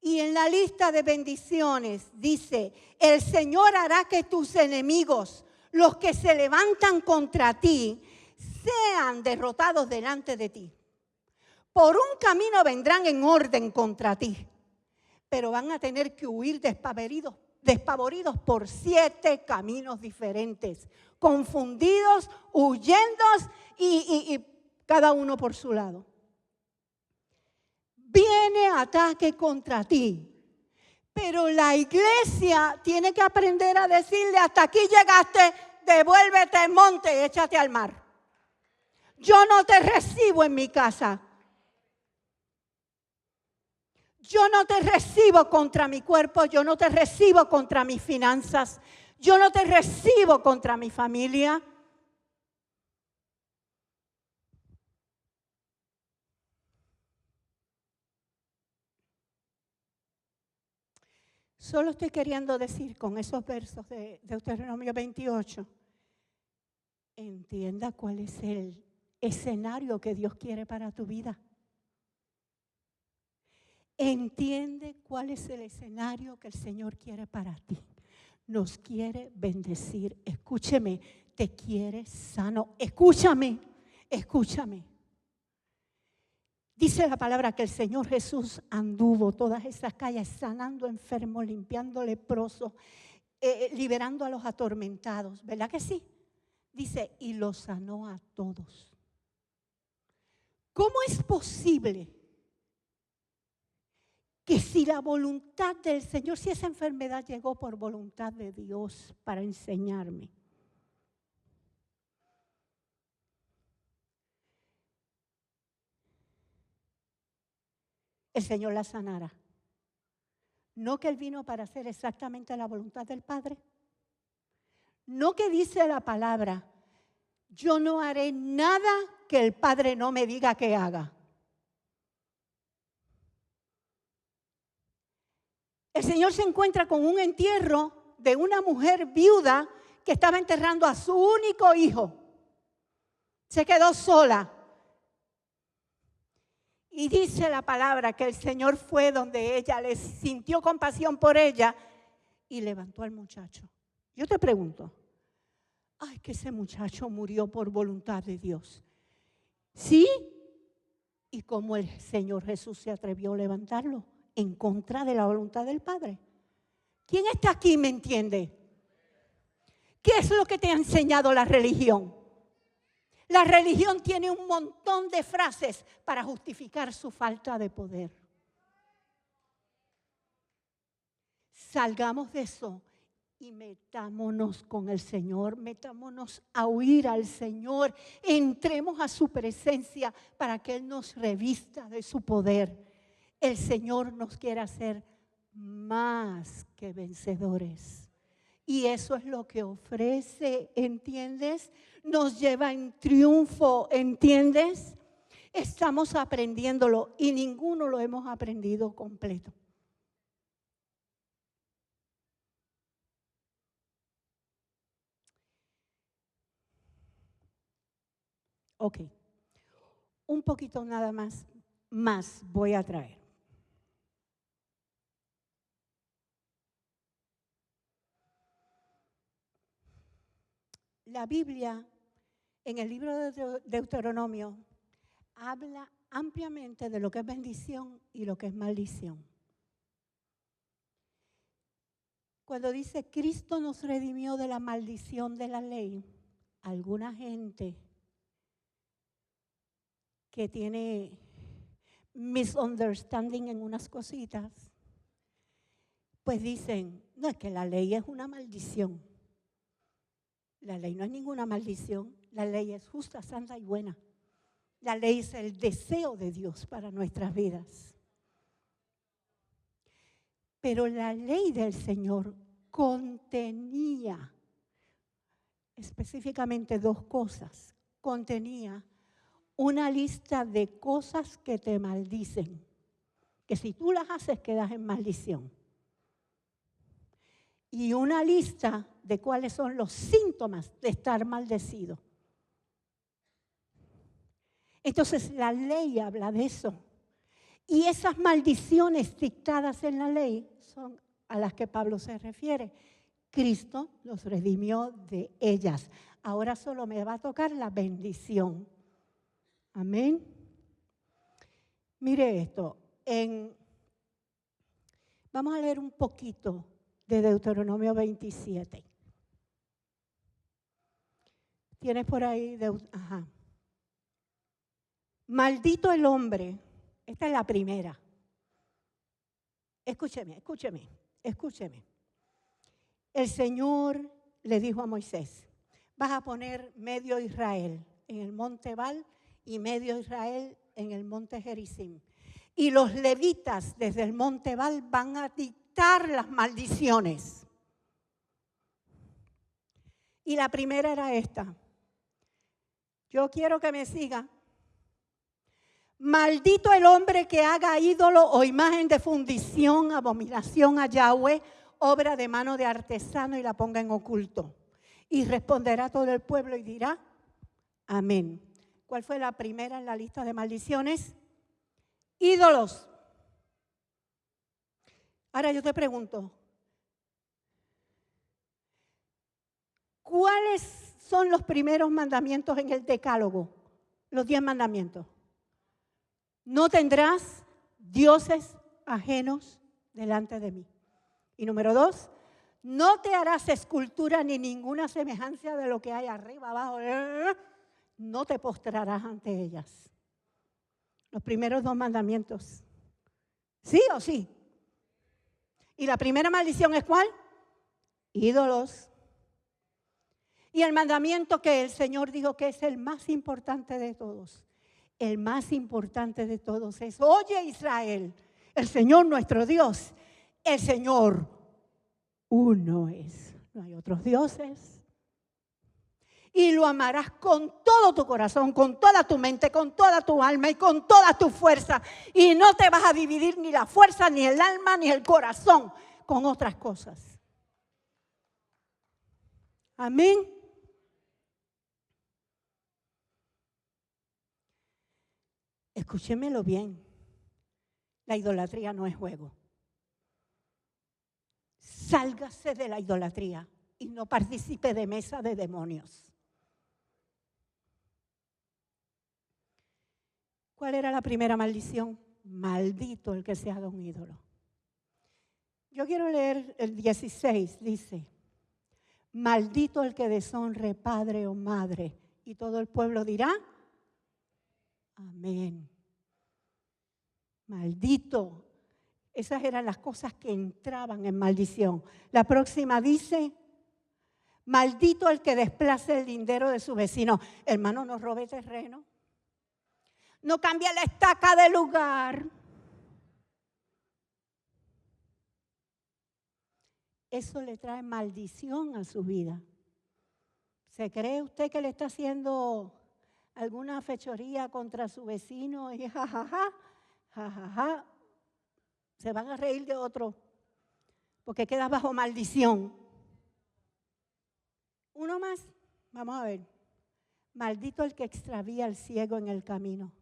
Y en la lista de bendiciones dice, el Señor hará que tus enemigos, los que se levantan contra ti, sean derrotados delante de ti. Por un camino vendrán en orden contra ti, pero van a tener que huir despavoridos por 7 caminos diferentes, confundidos, huyendo y cada uno por su lado. Viene ataque contra ti, pero la iglesia tiene que aprender a decirle, hasta aquí llegaste, devuélvete al monte, échate al mar. Yo no te recibo en mi casa. Yo no te recibo contra mi cuerpo, yo no te recibo contra mis finanzas, yo no te recibo contra mi familia. Solo estoy queriendo decir con esos versos de Deuteronomio 28, entienda cuál es el escenario que Dios quiere para tu vida. Entiende cuál es el escenario que el Señor quiere para ti. Nos quiere bendecir. Escúcheme, te quiere sano. Escúchame. Dice la palabra que el Señor Jesús anduvo todas esas calles sanando enfermos, limpiando leprosos, liberando a los atormentados. ¿Verdad que sí? Dice, y los sanó a todos. ¿Cómo es posible que si la voluntad del Señor, si esa enfermedad llegó por voluntad de Dios para enseñarme, el Señor la sanara? ¿No que Él vino para hacer exactamente la voluntad del Padre? ¿No que dice la palabra, yo no haré nada que el Padre no me diga que haga? El Señor se encuentra con un entierro de una mujer viuda que estaba enterrando a su único hijo. Se quedó sola. Y dice la palabra que el Señor fue donde ella, le sintió compasión por ella y levantó al muchacho. Yo te pregunto, ay, que ese muchacho murió por voluntad de Dios. ¿Sí? ¿Y cómo el Señor Jesús se atrevió a levantarlo? En contra de la voluntad del Padre. ¿Quién está aquí y me entiende? ¿Qué es lo que te ha enseñado la religión? La religión tiene un montón de frases para justificar su falta de poder. Salgamos de eso y metámonos con el Señor, metámonos a oír al Señor, entremos a su presencia para que Él nos revista de su poder. El Señor nos quiere hacer más que vencedores. Y eso es lo que ofrece, ¿entiendes? Nos lleva en triunfo, ¿entiendes? Estamos aprendiéndolo y ninguno lo hemos aprendido completo. Ok, un poquito nada más voy a traer. La Biblia, en el libro de Deuteronomio, habla ampliamente de lo que es bendición y lo que es maldición. Cuando dice Cristo nos redimió de la maldición de la ley, alguna gente que tiene misunderstanding en unas cositas, pues dicen, no, es que la ley es una maldición. La ley no es ninguna maldición, la ley es justa, santa y buena. La ley es el deseo de Dios para nuestras vidas. Pero la ley del Señor contenía específicamente dos cosas. Contenía una lista de cosas que te maldicen, que si tú las haces quedas en maldición. Y una lista de cuáles son los síntomas de estar maldecido. Entonces la ley habla de eso. Y esas maldiciones dictadas en la ley son a las que Pablo se refiere. Cristo los redimió de ellas. Ahora solo me va a tocar la bendición. Amén. Mire esto. Vamos a leer un poquito de Deuteronomio 27. ¿Tienes por ahí? Ajá. Maldito el hombre. Esta es la primera. Escúcheme. El Señor le dijo a Moisés, vas a poner medio Israel en el monte Ebal y medio Israel en el monte Gerizim. Y los levitas desde el monte Ebal van a dictar las maldiciones. Y la primera era esta. Yo quiero que me siga. Maldito el hombre que haga ídolo o imagen de fundición, abominación a Yahweh, obra de mano de artesano y la ponga en oculto. Y responderá todo el pueblo y dirá, amén. ¿Cuál fue la primera en la lista de maldiciones? Ídolos. Ahora yo te pregunto, ¿cuáles son los primeros mandamientos en el decálogo? Los 10 mandamientos. No tendrás dioses ajenos delante de mí. Y número 2, no te harás escultura ni ninguna semejanza de lo que hay arriba, abajo. No te postrarás ante ellas. Los primeros 2 mandamientos. ¿Sí o sí? ¿Y la primera maldición es cuál? Ídolos. Y el mandamiento que el Señor dijo que es el más importante de todos. El más importante de todos es, oye Israel, el Señor nuestro Dios, el Señor uno es. No hay otros dioses. Y lo amarás con todo tu corazón, con toda tu mente, con toda tu alma y con toda tu fuerza. Y no te vas a dividir ni la fuerza, ni el alma, ni el corazón con otras cosas. Amén. Escúchemelo bien. La idolatría no es juego. Sálgase de la idolatría y no participe de mesa de demonios. ¿Cuál era la primera maldición? Maldito el que se haga un ídolo. Yo quiero leer el 16, dice, Maldito el que deshonre padre o madre. Y todo el pueblo dirá, amén. Maldito. Esas eran las cosas que entraban en maldición. La próxima dice, maldito el que desplace el lindero de su vecino. Hermano, no robe terreno. No cambie la estaca de lugar. Eso le trae maldición a su vida. ¿Se cree usted que le está haciendo alguna fechoría contra su vecino? Y jajaja, jajaja. Se van a reír de otro porque queda bajo maldición. Uno más, vamos a ver. Maldito el que extravía al ciego en el camino.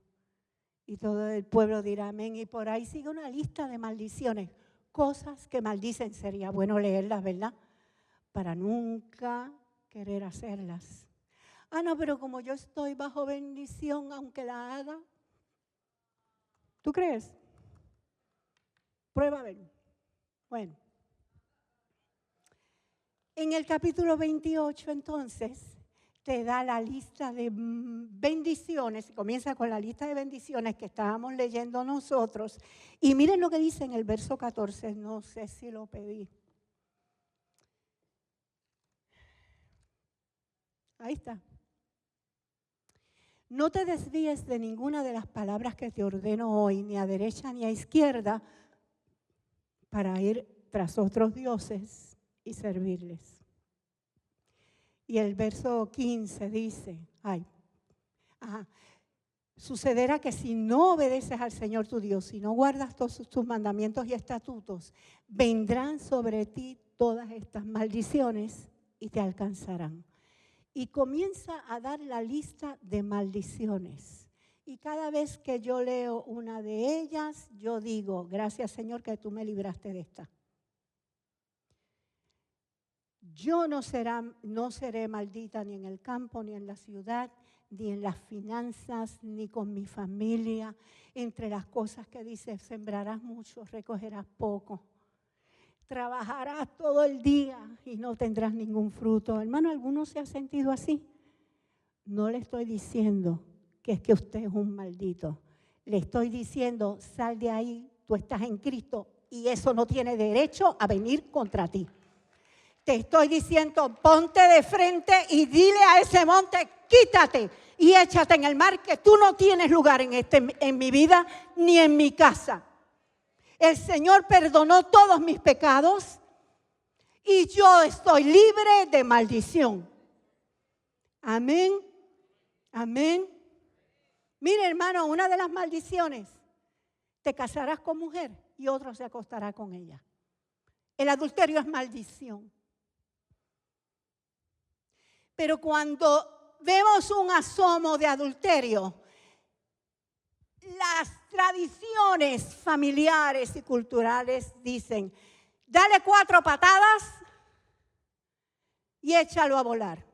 Y todo el pueblo dirá amén. Y por ahí sigue una lista de maldiciones. Cosas que maldicen. Sería bueno leerlas, ¿verdad? Para nunca querer hacerlas. Ah, no, pero como yo estoy bajo bendición, aunque la haga. ¿Tú crees? Prueba a ver. Bueno. En el capítulo 28, entonces, te da la lista de bendiciones, comienza con la lista de bendiciones que estábamos leyendo nosotros, y miren lo que dice en el verso 14, no sé si lo pedí. Ahí está. No te desvíes de ninguna de las palabras que te ordeno hoy, ni a derecha ni a izquierda, para ir tras otros dioses y servirles. Y el verso 15 dice, sucederá que si no obedeces al Señor tu Dios, si no guardas todos tus mandamientos y estatutos, vendrán sobre ti todas estas maldiciones y te alcanzarán. Y comienza a dar la lista de maldiciones. Y cada vez que yo leo una de ellas, yo digo, gracias Señor que tú me libraste de esta. Yo no seré maldita ni en el campo, ni en la ciudad, ni en las finanzas, ni con mi familia. Entre las cosas que dice, sembrarás mucho, recogerás poco. Trabajarás todo el día y no tendrás ningún fruto. Hermano, ¿alguno se ha sentido así? No le estoy diciendo que es que usted es un maldito. Le estoy diciendo, sal de ahí, tú estás en Cristo y eso no tiene derecho a venir contra ti. Te estoy diciendo, ponte de frente y dile a ese monte, quítate y échate en el mar, que tú no tienes lugar en mi vida ni en mi casa. El Señor perdonó todos mis pecados y yo estoy libre de maldición. Amén, amén. Mire, hermano, una de las maldiciones, te casarás con mujer y otro se acostará con ella. El adulterio es maldición. Pero cuando vemos un asomo de adulterio, las tradiciones familiares y culturales dicen, dale 4 patadas y échalo a volar.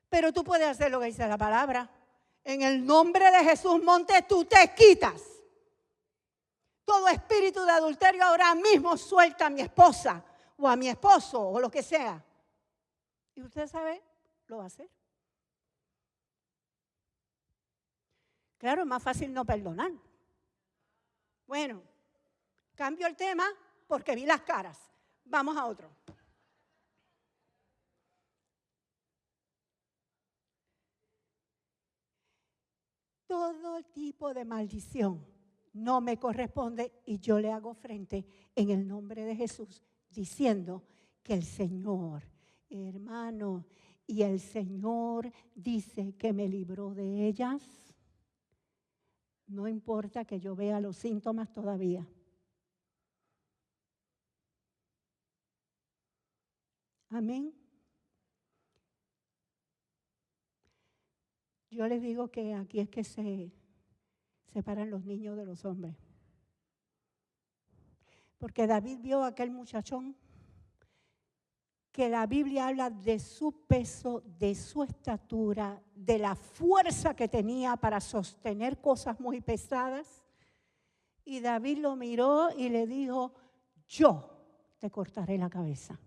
Pero tú puedes hacer lo que dice la palabra. En el nombre de Jesús, monte, tú te quitas. Todo espíritu de adulterio ahora mismo suelta a mi esposa o a mi esposo o lo que sea. Y usted sabe, lo va a hacer. Claro, es más fácil no perdonar. Bueno, cambio el tema porque vi las caras. Vamos a otro. Todo tipo de maldición no me corresponde y yo le hago frente en el nombre de Jesús, diciendo que el Señor, hermano, y el Señor dice que me libró de ellas. No importa que yo vea los síntomas todavía. Amén. Yo les digo que aquí es que se separan los niños de los hombres. Porque David vio a aquel muchachón que la Biblia habla de su peso, de su estatura, de la fuerza que tenía para sostener cosas muy pesadas. Y David lo miró y le dijo, yo te cortaré la cabeza.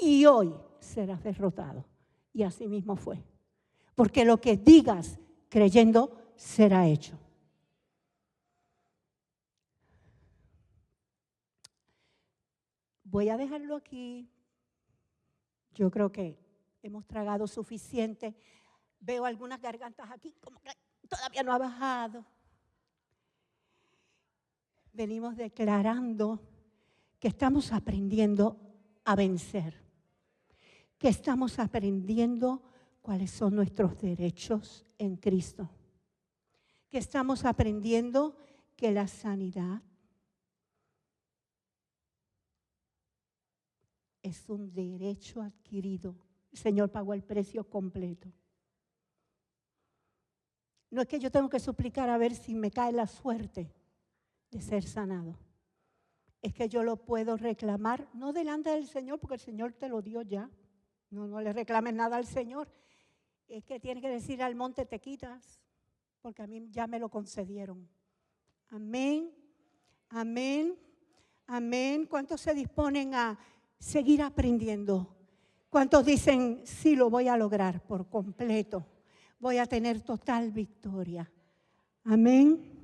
y hoy serás derrotado. Y así mismo fue. Porque lo que digas creyendo será hecho. Voy a dejarlo aquí. Yo creo que hemos tragado suficiente. Veo algunas gargantas aquí como que todavía no ha bajado. Venimos declarando que estamos aprendiendo a vencer, que estamos aprendiendo cuáles son nuestros derechos en Cristo, que estamos aprendiendo que la sanidad es un derecho adquirido. El Señor pagó el precio completo. No es que yo tengo que suplicar a ver si me cae la suerte de ser sanado. Es que yo lo puedo reclamar, no delante del Señor, porque el Señor te lo dio ya. No le reclames nada al Señor. Es que tiene que decir al monte te quitas, porque a mí ya me lo concedieron. Amén, amén, amén. ¿Cuántos se disponen a seguir aprendiendo? ¿Cuántos dicen, sí, lo voy a lograr por completo? Voy a tener total victoria. Amén.